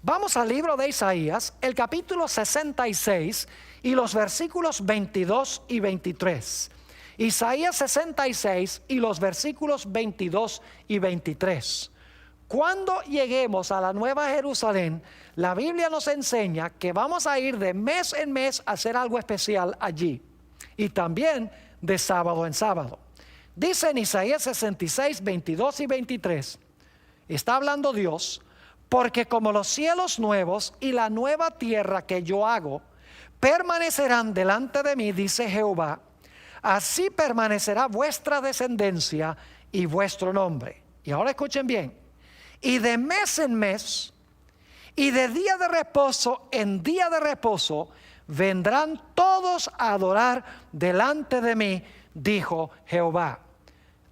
Vamos al libro de Isaías, el capítulo 66 y los versículos 22 y 23. Isaías 66 y los versículos 22 y 23. Cuando lleguemos a la Nueva Jerusalén, la Biblia nos enseña que vamos a ir de mes en mes a hacer algo especial allí. Y también de sábado en sábado. Dice en Isaías 66, 22 y 23, está hablando Dios: porque como los cielos nuevos y la nueva tierra que yo hago permanecerán delante de mí, dice Jehová, así permanecerá vuestra descendencia y vuestro nombre. Y ahora escuchen bien: y de mes en mes y de día de reposo en día de reposo vendrán todos a adorar delante de mí, dijo Jehová.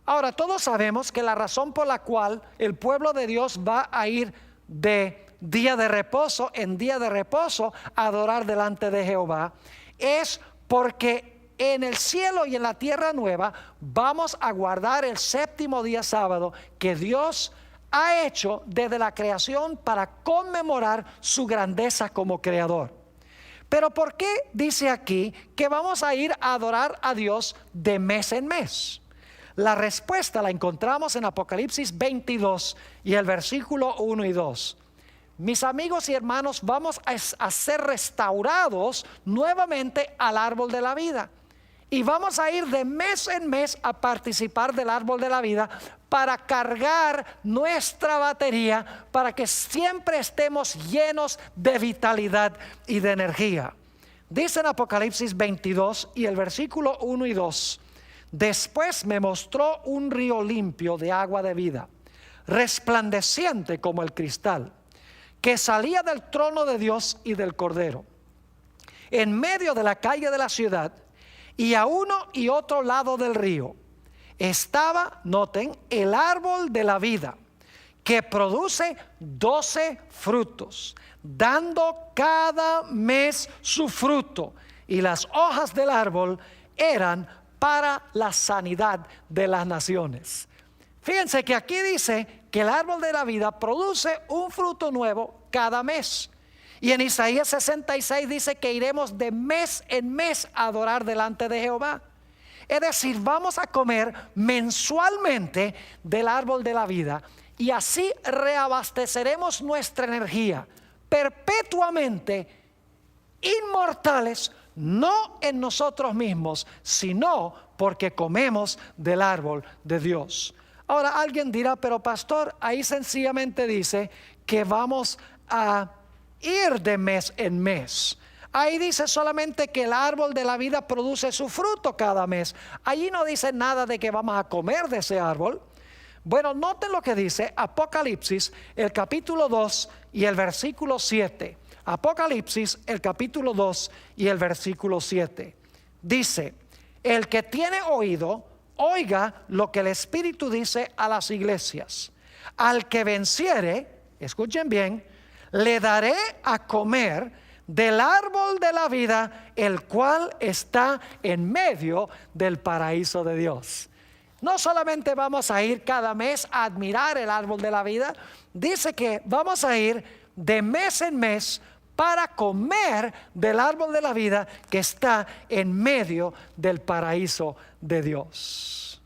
Ahora, todos sabemos que la razón por la cual el pueblo de Dios va a ir de día de reposo en día de reposo a adorar delante de Jehová es porque en el cielo y en la tierra nueva vamos a guardar el séptimo día sábado que Dios ha hecho desde la creación para conmemorar su grandeza como creador. Pero ¿por qué dice aquí que vamos a ir a adorar a Dios de mes en mes? La respuesta la encontramos en Apocalipsis 22 y el versículo 1 y 2. Mis amigos y hermanos, vamos a ser restaurados nuevamente al árbol de la vida. Y vamos a ir de mes en mes a participar del árbol de la vida para cargar nuestra batería, para que siempre estemos llenos de vitalidad y de energía. Dice en Apocalipsis 22 y el versículo 1 y 2: después me mostró un río limpio de agua de vida, resplandeciente como el cristal, que salía del trono de Dios y del Cordero. en medio de la calle de la ciudad, y a uno y otro lado del río estaba, noten, el árbol de la vida, que produce 12 frutos, dando cada mes su fruto, y las hojas del árbol eran para la sanidad de las naciones. Fíjense que aquí dice que el árbol de la vida produce un fruto nuevo cada mes. Y en Isaías 66 dice que iremos de mes en mes a adorar delante de Jehová. Es decir, vamos a comer mensualmente del árbol de la vida, y así reabasteceremos nuestra energía perpetuamente, inmortales, no en nosotros mismos, sino porque comemos del árbol de Dios. Ahora alguien dirá, pero pastor, ahí sencillamente dice que vamos a ir de mes en mes. Ahí dice solamente que el árbol de la vida produce su fruto cada mes. Allí no dice nada de que vamos a comer de ese árbol. Bueno, noten lo que dice Apocalipsis, el capítulo 2 y el versículo 7. Apocalipsis, el capítulo 2 y el versículo 7. Dice: el que tiene oído, oiga lo que el Espíritu dice a las iglesias. Al que venciere, escuchen bien, le daré a comer del árbol de la vida, el cual está en medio del paraíso de Dios. No solamente vamos a ir cada mes a admirar el árbol de la vida, dice que vamos a ir de mes en mes para comer del árbol de la vida que está en medio del paraíso de Dios.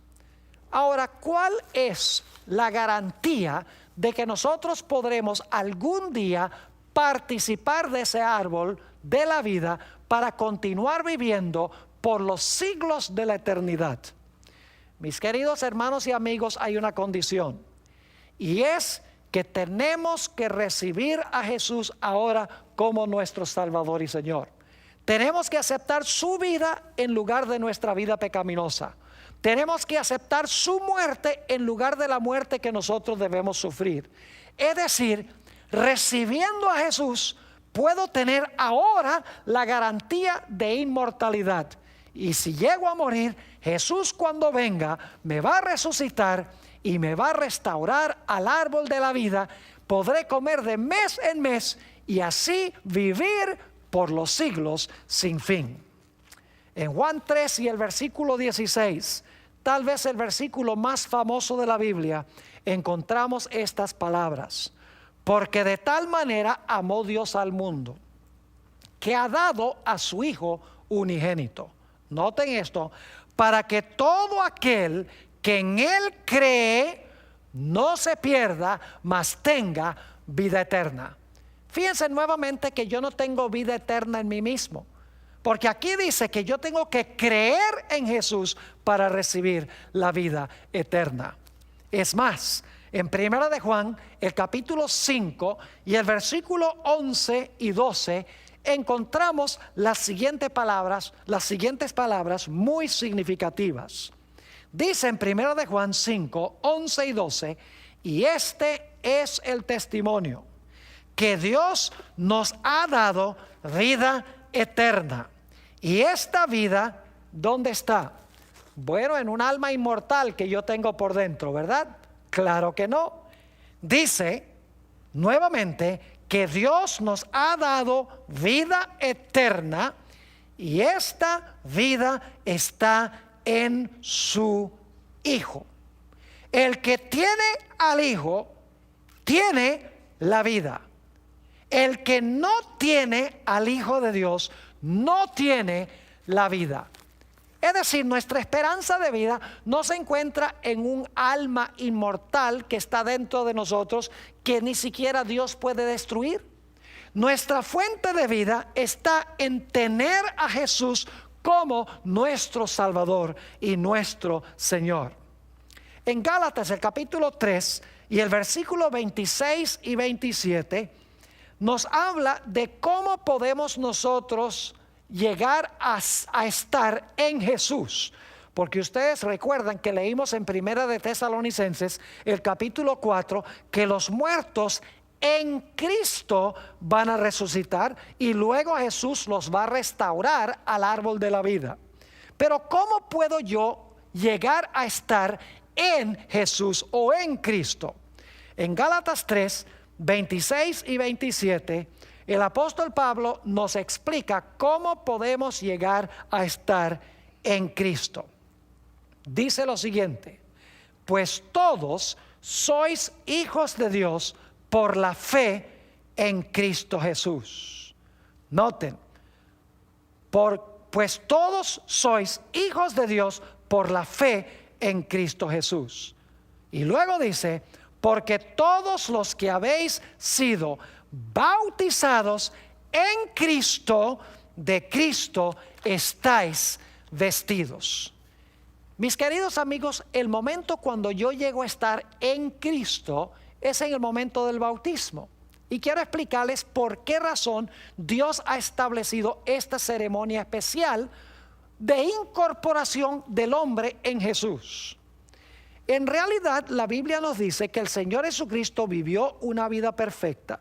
Ahora, ¿cuál es la garantía de que nosotros podremos algún día participar de ese árbol de la vida para continuar viviendo por los siglos de la eternidad? Mis queridos hermanos y amigos, hay una condición, y es que tenemos que recibir a Jesús ahora como nuestro Salvador y Señor. Tenemos que aceptar su vida en lugar de nuestra vida pecaminosa. Tenemos que aceptar su muerte en lugar de la muerte que nosotros debemos sufrir. Es decir, recibiendo a Jesús, puedo tener ahora la garantía de inmortalidad. Y si llego a morir, Jesús, cuando venga, me va a resucitar y me va a restaurar al árbol de la vida. Podré comer de mes en mes y así vivir por los siglos sin fin. En Juan 3 y el versículo 16, tal vez el versículo más famoso de la Biblia, encontramos estas palabras: porque de tal manera amó Dios al mundo, que ha dado a su Hijo unigénito. Noten esto: para que todo aquel que en Él cree no se pierda, mas tenga vida eterna. Fíjense nuevamente que yo no tengo vida eterna en mí mismo, porque aquí dice que yo tengo que creer en Jesús para recibir la vida eterna. Es más, en 1 de Juan, el capítulo 5 y el versículo 11 y 12, encontramos las siguientes palabras muy significativas. Dice en 1 de Juan 5, 11 y 12: y este es el testimonio, que Dios nos ha dado vida eterna. Y esta vida, ¿dónde está? Bueno, en un alma inmortal que yo tengo por dentro, ¿verdad? Claro que no. Dice nuevamente que Dios nos ha dado vida eterna, y esta vida está en su Hijo. El que tiene al Hijo tiene la vida. El que no tiene al Hijo de Dios no tiene la vida. Es decir, nuestra esperanza de vida no se encuentra en un alma inmortal que está dentro de nosotros, que ni siquiera Dios puede destruir. Nuestra fuente de vida está en tener a Jesús como nuestro Salvador y nuestro Señor. En Gálatas, el capítulo 3 y el versículo 26 y 27, nos habla de cómo podemos nosotros llegar a estar en Jesús. Porque ustedes recuerdan que leímos en 1 de Tesalonicenses, el capítulo 4, que los muertos en Cristo van a resucitar y luego Jesús los va a restaurar al árbol de la vida. Pero ¿cómo puedo yo llegar a estar en Jesús o en Cristo? En Gálatas 3, 26 y 27, el apóstol Pablo nos explica cómo podemos llegar a estar en Cristo. Dice lo siguiente: pues todos sois hijos de Dios por la fe en Cristo Jesús. Noten, pues todos sois hijos de Dios por la fe en Cristo Jesús. Y luego dice, porque todos los que habéis sido bautizados en Cristo, de Cristo estáis vestidos. Mis queridos amigos, el momento cuando yo llego a estar en Cristo es en el momento del bautismo. Y quiero explicarles por qué razón Dios ha establecido esta ceremonia especial de incorporación del hombre en Jesús. En realidad, la Biblia nos dice que el Señor Jesucristo vivió una vida perfecta.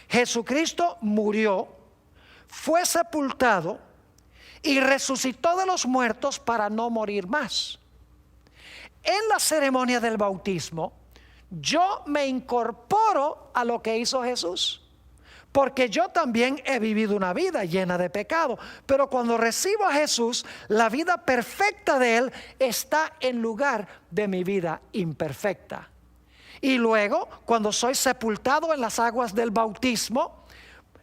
Jesucristo murió, fue sepultado y resucitó de los muertos para no morir más. En la ceremonia del bautismo, yo me incorporo a lo que hizo Jesús, porque yo también he vivido una vida llena de pecado, pero cuando recibo a Jesús, la vida perfecta de Él está en lugar de mi vida imperfecta. Y luego, cuando soy sepultado en las aguas del bautismo,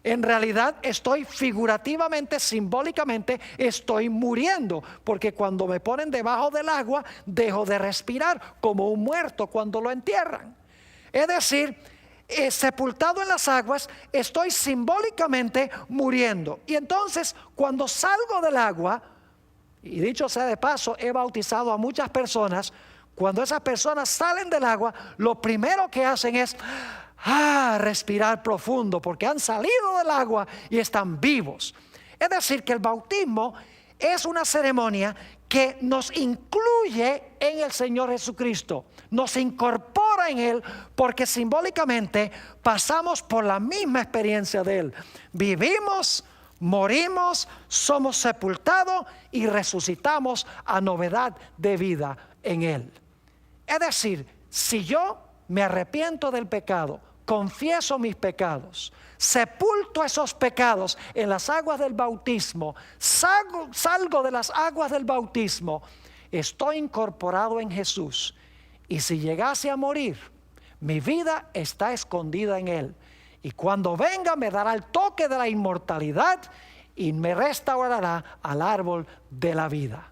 en realidad estoy figurativamente, simbólicamente, estoy muriendo, porque cuando me ponen debajo del agua, dejo de respirar como un muerto cuando lo entierran. Es decir, sepultado en las aguas, estoy simbólicamente muriendo. Y entonces, cuando salgo del agua, y dicho sea de paso, he bautizado a muchas personas, cuando esas personas salen del agua, lo primero que hacen es respirar profundo, porque han salido del agua y están vivos. Es decir, que el bautismo es una ceremonia que nos incluye en el Señor Jesucristo, nos incorpora en Él, porque simbólicamente pasamos por la misma experiencia de Él. Vivimos, morimos, somos sepultados y resucitamos a novedad de vida en Él. Es decir, si yo me arrepiento del pecado, confieso mis pecados, sepulto esos pecados en las aguas del bautismo, salgo de las aguas del bautismo, estoy incorporado en Jesús. Y si llegase a morir, mi vida está escondida en Él. Y cuando venga me dará el toque de la inmortalidad y me restaurará al árbol de la vida.